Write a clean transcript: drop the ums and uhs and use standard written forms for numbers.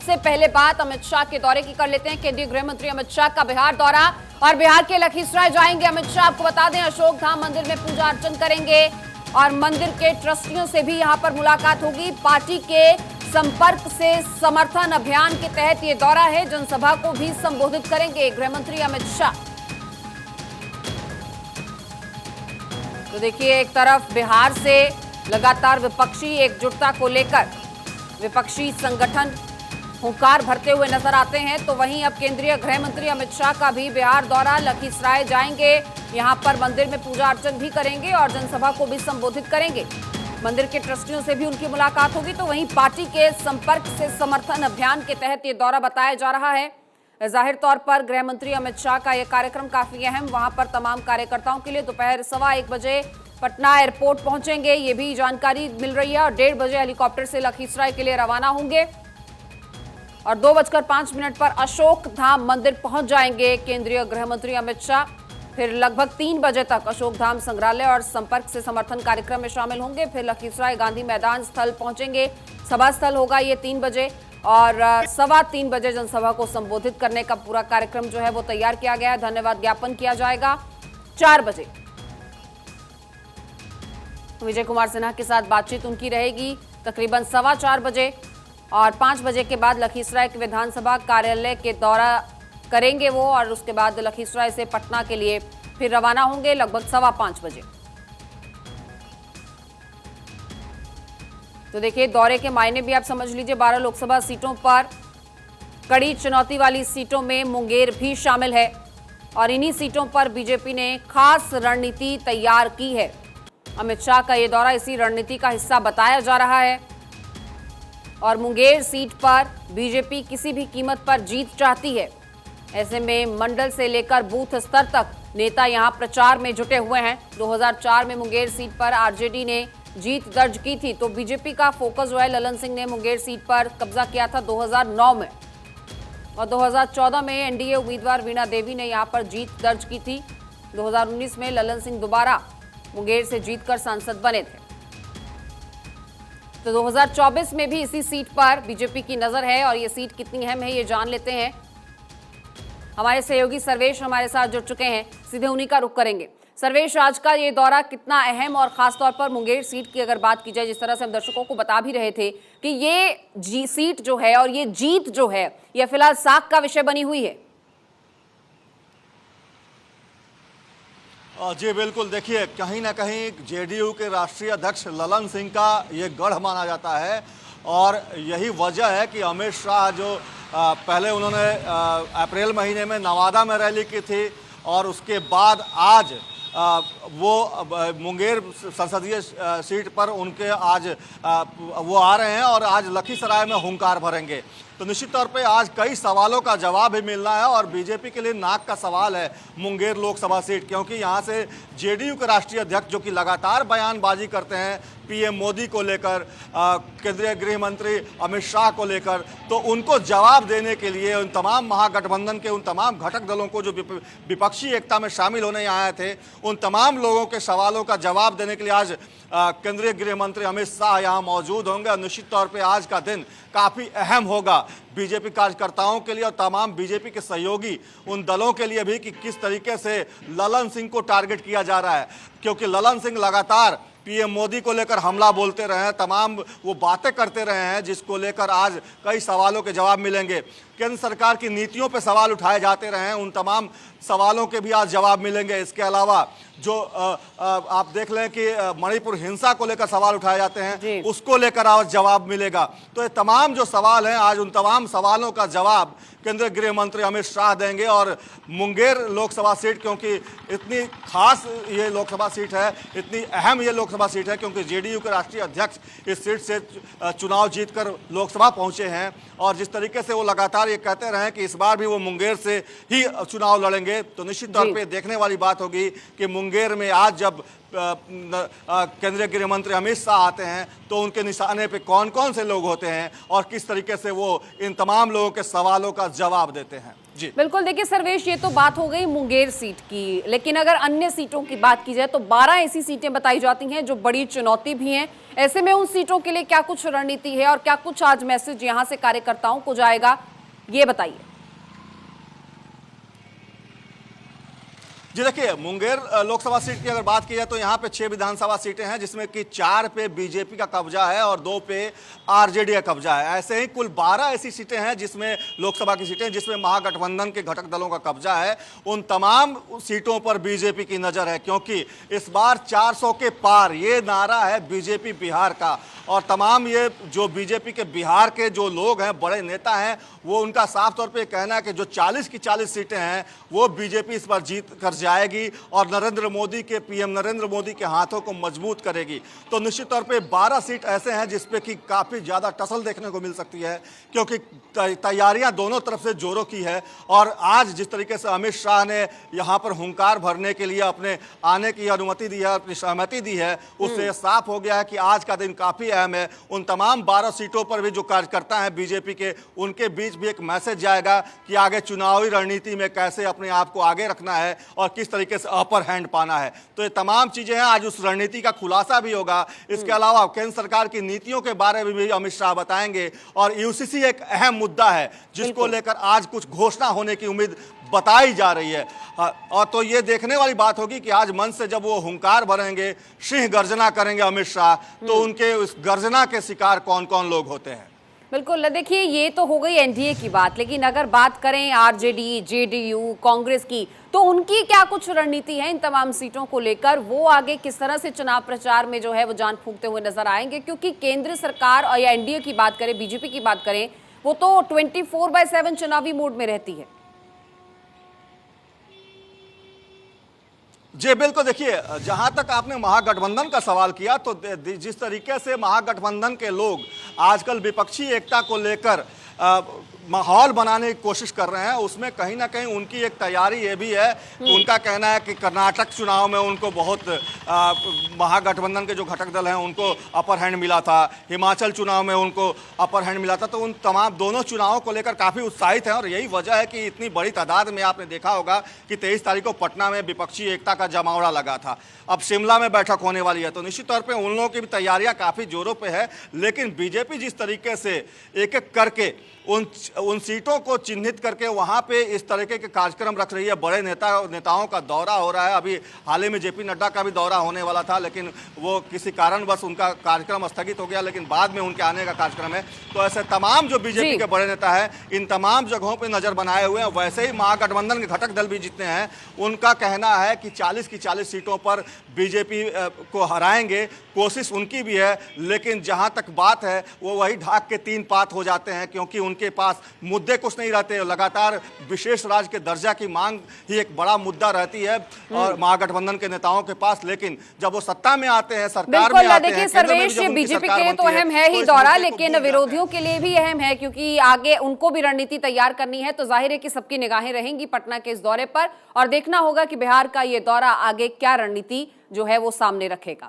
सबसे पहले बात अमित शाह के दौरे की कर लेते हैं। केंद्रीय गृह मंत्री अमित शाह का बिहार दौरा और बिहार के लखीसराय जाएंगे अमित शाह। आपको बता दें अशोक धाम मंदिर में पूजा अर्चन करेंगे और मंदिर के ट्रस्टियों से भी यहां पर मुलाकात होगी। पार्टी के संपर्क से समर्थन अभियान के तहत ये दौरा है। जनसभा को भी संबोधित करेंगे गृह मंत्री अमित शाह। तो देखिए, एक तरफ बिहार से लगातार विपक्षी एकजुटता को लेकर विपक्षी संगठन हुंकार भरते हुए नजर आते हैं, तो वहीं अब केंद्रीय गृह मंत्री अमित शाह का भी बिहार दौरा। लखीसराय जाएंगे, यहां पर मंदिर में पूजा अर्चन भी करेंगे और जनसभा को भी संबोधित करेंगे। मंदिर के ट्रस्टियों से भी उनकी मुलाकात होगी। तो वहीं पार्टी के संपर्क से समर्थन अभियान के तहत ये दौरा बताया जा रहा है। जाहिर तौर पर गृह मंत्री अमित शाह का यह कार्यक्रम काफी अहम, वहां पर तमाम कार्यकर्ताओं के लिए दोपहर 1:15 बजे पटना एयरपोर्ट पहुंचेंगे, ये भी जानकारी मिल रही है। और 1:30 बजे हेलीकॉप्टर से लखीसराय के लिए रवाना होंगे और 2:05 पर अशोक धाम मंदिर पहुंच जाएंगे केंद्रीय गृह मंत्री अमित शाह। फिर लगभग 3 बजे तक अशोक धाम संग्रहालय और संपर्क से समर्थन कार्यक्रम में शामिल होंगे। फिर लखीसराय गांधी मैदान स्थल पहुंचेंगे, सभा स्थल होगा ये 3 बजे और 3:15 बजे जनसभा को संबोधित करने का पूरा कार्यक्रम जो है वो तैयार किया गया है। धन्यवाद ज्ञापन किया जाएगा 4 बजे। विजय कुमार सिन्हा के साथ बातचीत उनकी रहेगी तकरीबन 4:15 बजे और 5 बजे के बाद लखीसराय के विधानसभा कार्यालय के दौरा करेंगे वो और उसके बाद लखीसराय से पटना के लिए फिर रवाना होंगे लगभग 5:15 बजे। तो देखिए, दौरे के मायने भी आप समझ लीजिए। 12 लोकसभा सीटों पर कड़ी चुनौती वाली सीटों में मुंगेर भी शामिल है और इन्हीं सीटों पर बीजेपी ने खास रणनीति तैयार की है। अमित शाह का यह दौरा इसी रणनीति का हिस्सा बताया जा रहा है और मुंगेर सीट पर बीजेपी किसी भी कीमत पर जीत चाहती है। ऐसे में मंडल से लेकर बूथ स्तर तक नेता यहां प्रचार में जुटे हुए हैं। 2004 में मुंगेर सीट पर आरजेडी ने जीत दर्ज की थी, तो बीजेपी का फोकस जो है, ललन सिंह ने मुंगेर सीट पर कब्जा किया था 2009 में और 2014 में एनडीए उम्मीदवार वीणा देवी ने यहां पर जीत दर्ज की थी। 2019 में ललन सिंह दोबारा मुंगेर से जीतकर सांसद बने थे। तो 2024 में भी इसी सीट पर बीजेपी की नजर है और ये सीट कितनी अहम है ये जान लेते हैं। हमारे सहयोगी सर्वेश हमारे साथ जुड़ चुके हैं, सीधे उन्हीं का रुख करेंगे। सर्वेश, आज का ये दौरा कितना अहम और खासतौर पर मुंगेर सीट की अगर बात की जाए, जिस तरह से हम दर्शकों को बता भी रहे थे कि ये सीट जो है और ये जीत जो है ये फिलहाल साख का विषय बनी हुई है। जी बिल्कुल, देखिए कहीं ना कहीं जेडीयू के राष्ट्रीय अध्यक्ष ललन सिंह का ये गढ़ माना जाता है और यही वजह है कि अमित शाह जो पहले उन्होंने अप्रैल महीने में नवादा में रैली की थी और उसके बाद आज वो मुंगेर संसदीय सीट पर उनके आज वो आ रहे हैं और आज लखीसराय में हुंकार भरेंगे। तो निश्चित तौर पे आज कई सवालों का जवाब भी मिलना है और बीजेपी के लिए नाक का सवाल है मुंगेर लोकसभा सीट, क्योंकि यहाँ से जेडीयू के राष्ट्रीय अध्यक्ष जो कि लगातार बयानबाजी करते हैं पीएम मोदी को लेकर, केंद्रीय गृह मंत्री अमित शाह को लेकर, तो उनको जवाब देने के लिए उन तमाम महागठबंधन के उन तमाम घटक दलों को जो विपक्षी एकता में शामिल होने आए थे, उन तमाम लोगों के सवालों का जवाब देने के लिए आज केंद्रीय गृह मंत्री अमित शाह यहाँ मौजूद होंगे। और निश्चित तौर पे आज का दिन काफ़ी अहम होगा बीजेपी कार्यकर्ताओं के लिए और तमाम बीजेपी के सहयोगी उन दलों के लिए भी कि किस तरीके से ललन सिंह को टारगेट किया जा रहा है, क्योंकि ललन सिंह लगातार पीएम मोदी को लेकर हमला बोलते रहे हैं, तमाम वो बातें करते रहे हैं जिसको लेकर आज कई सवालों के जवाब मिलेंगे। केंद्र सरकार की नीतियों पे सवाल उठाए जाते रहे हैं, उन तमाम सवालों के भी आज जवाब मिलेंगे। इसके अलावा जो आप देख लें कि मणिपुर हिंसा को लेकर सवाल उठाए जाते हैं, उसको लेकर आज जवाब मिलेगा। तो ये तमाम जो सवाल हैं, आज उन तमाम सवालों का जवाब केंद्रीय गृह मंत्री अमित शाह देंगे। और मुंगेर लोकसभा सीट, क्योंकि इतनी खास ये लोकसभा सीट है, इतनी अहम ये लोकसभा सीट है क्योंकि जेडीयू के राष्ट्रीय अध्यक्ष इस सीट से चुनाव जीतकर लोकसभा पहुंचे हैं और जिस तरीके से वो लगातार ये कहते रहे कि इस बार भी वो मुंगेर से ही चुनाव लड़ेंगे, तो निश्चित तौर पे देखने वाली बात होगी कि मुंगेर में आज जब केंद्रीय गृह मंत्री अमित शाह आते हैं तो उनके निशाने पे कौन कौन से लोग होते हैं और किस तरीके से वो इन तमाम लोगों के सवालों का जवाब देते हैं। जी बिल्कुल, देखिए सर्वेश, ये तो बात हो गई मुंगेर सीट की, लेकिन अगर अन्य सीटों की बात की जाए तो 12 ऐसी सीटें बताई जाती हैं जो बड़ी चुनौती भी हैं। ऐसे में उन सीटों के लिए क्या कुछ रणनीति है और क्या कुछ आज मैसेज यहां से कार्यकर्ताओं को जाएगा, ये बताइए। जी देखिए, मुंगेर लोकसभा सीट की अगर बात की जाए तो यहाँ पे 6 विधानसभा सीटें हैं, जिसमें कि 4 पे बीजेपी का कब्जा है और 2 पे आरजेडी का कब्जा है। ऐसे ही कुल 12 ऐसी सीटें हैं जिसमें लोकसभा की सीटें जिसमें महागठबंधन के घटक दलों का कब्जा है। उन तमाम सीटों पर बीजेपी की नजर है, क्योंकि इस बार 400 के पार ये नारा है बीजेपी बिहार का। और तमाम ये जो बीजेपी के बिहार के जो लोग हैं, बड़े नेता हैं, वो उनका साफ तौर पे कहना है कि जो 40 की 40 सीटें हैं वो बीजेपी इस बार जीत कर जाएगी और नरेंद्र मोदी के, पीएम नरेंद्र मोदी के हाथों को मजबूत करेगी। तो निश्चित तौर पे 12 सीट ऐसे हैं जिसपे कि काफ़ी ज़्यादा टसल देखने को मिल सकती है, क्योंकि तैयारियां दोनों तरफ से जोरों की है। और आज जिस तरीके से अमित शाह ने यहाँ पर हुंकार भरने के लिए अपने आने की अनुमति दी है, अपनी सहमति दी है, उससे साफ हो गया है कि आज का दिन काफ़ी अहम है। उन तमाम 12 सीटों पर भी जो कार्यकर्ता हैं बीजेपी के, उनके बीच भी एक मैसेज जाएगा कि आगे चुनावी रणनीति में कैसे अपने आप को आगे रखना है और किस तरीके से अपर हैंड पाना है। तो ये तमाम चीजें हैं, आज उस रणनीति का खुलासा भी होगा। इसके अलावा केंद्र सरकार की नीतियों के बारे में भी अमित शाह बताएंगे। और यूसीसी एक अहम मुद्दा है जिसको लेकर आज कुछ घोषणा होने की उम्मीद बताई जा रही है। और तो ये देखने वाली बात होगी कि आज मंच से जब वो हुंकार भरेंगे, सिंह गर्जना करेंगे अमित शाह, तो उनके उस गर्जना के शिकार कौन कौन लोग होते हैं। बिल्कुल, देखिए ये तो हो गई एनडीए की बात, लेकिन अगर बात करें आरजेडी, जेडीयू, कांग्रेस की, तो उनकी क्या कुछ रणनीति है इन तमाम सीटों को लेकर? वो आगे किस तरह से चुनाव प्रचार में जो है वो जान फूंकते हुए नजर आएंगे? क्योंकि केंद्र सरकार और या एनडीए की बात करें, बीजेपी की बात करें, वो तो 24/7 चुनावी मूड में रहती है। जी बिल्कुल, देखिए जहां तक आपने महागठबंधन का सवाल किया, तो जिस तरीके से महागठबंधन के लोग आजकल विपक्षी एकता को लेकर माहौल बनाने की कोशिश कर रहे हैं, उसमें कहीं ना कहीं उनकी एक तैयारी ये भी है कि उनका कहना है कि कर्नाटक चुनाव में उनको बहुत महागठबंधन के जो घटक दल हैं उनको अपर हैंड मिला था, हिमाचल चुनाव में उनको अपर हैंड मिला था। तो उन तमाम दोनों चुनावों को लेकर काफ़ी उत्साहित हैं और यही वजह है कि इतनी बड़ी तादाद में आपने देखा होगा कि 23 तारीख को पटना में विपक्षी एकता का जमावड़ा लगा था। अब शिमला में बैठक होने वाली है, तो निश्चित तौर पर उन लोगों की भी तैयारियाँ काफ़ी जोरों पर है। लेकिन बीजेपी जिस तरीके से एक एक करके उन सीटों को चिन्हित करके वहां पे इस तरीके के कार्यक्रम रख रही है, बड़े नेताओं का दौरा हो रहा है। अभी हाल ही में जेपी नड्डा का भी दौरा होने वाला था, लेकिन वो किसी कारणवश उनका कार्यक्रम स्थगित हो गया, लेकिन बाद में उनके आने का कार्यक्रम है। तो ऐसे तमाम जो बीजेपी के बड़े नेता हैं, इन तमाम जगहों पर नजर बनाए हुए हैं। वैसे ही महागठबंधन के घटक दल भी जितने हैं, उनका कहना है कि 40 की 40 सीटों पर बीजेपी को हराएंगे, कोशिश उनकी भी है। लेकिन जहां तक बात है वो वही ढाक के 3 पात हो जाते हैं, क्योंकि उनके पास मुद्दे कुछ नहीं रहते। लगातार विशेष राज्य के दर्जा की मांग ही एक बड़ा मुद्दा रहती है और महागठबंधन के नेताओं के पास। लेकिन जब वो सत्ता में आते हैं, सरकार में आते हैं, देखिए सर्वेश, बीजेपी के लिए तो अहम है ही दौरा, लेकिन विरोधियों के लिए भी अहम है, क्योंकि आगे उनको भी रणनीति तैयार करनी है। तो जाहिर है कि सबकी निगाहें रहेंगी पटना के इस दौरे पर और देखना होगा कि बिहार का ये दौरा आगे क्या रणनीति जो है वो सामने रखेगा।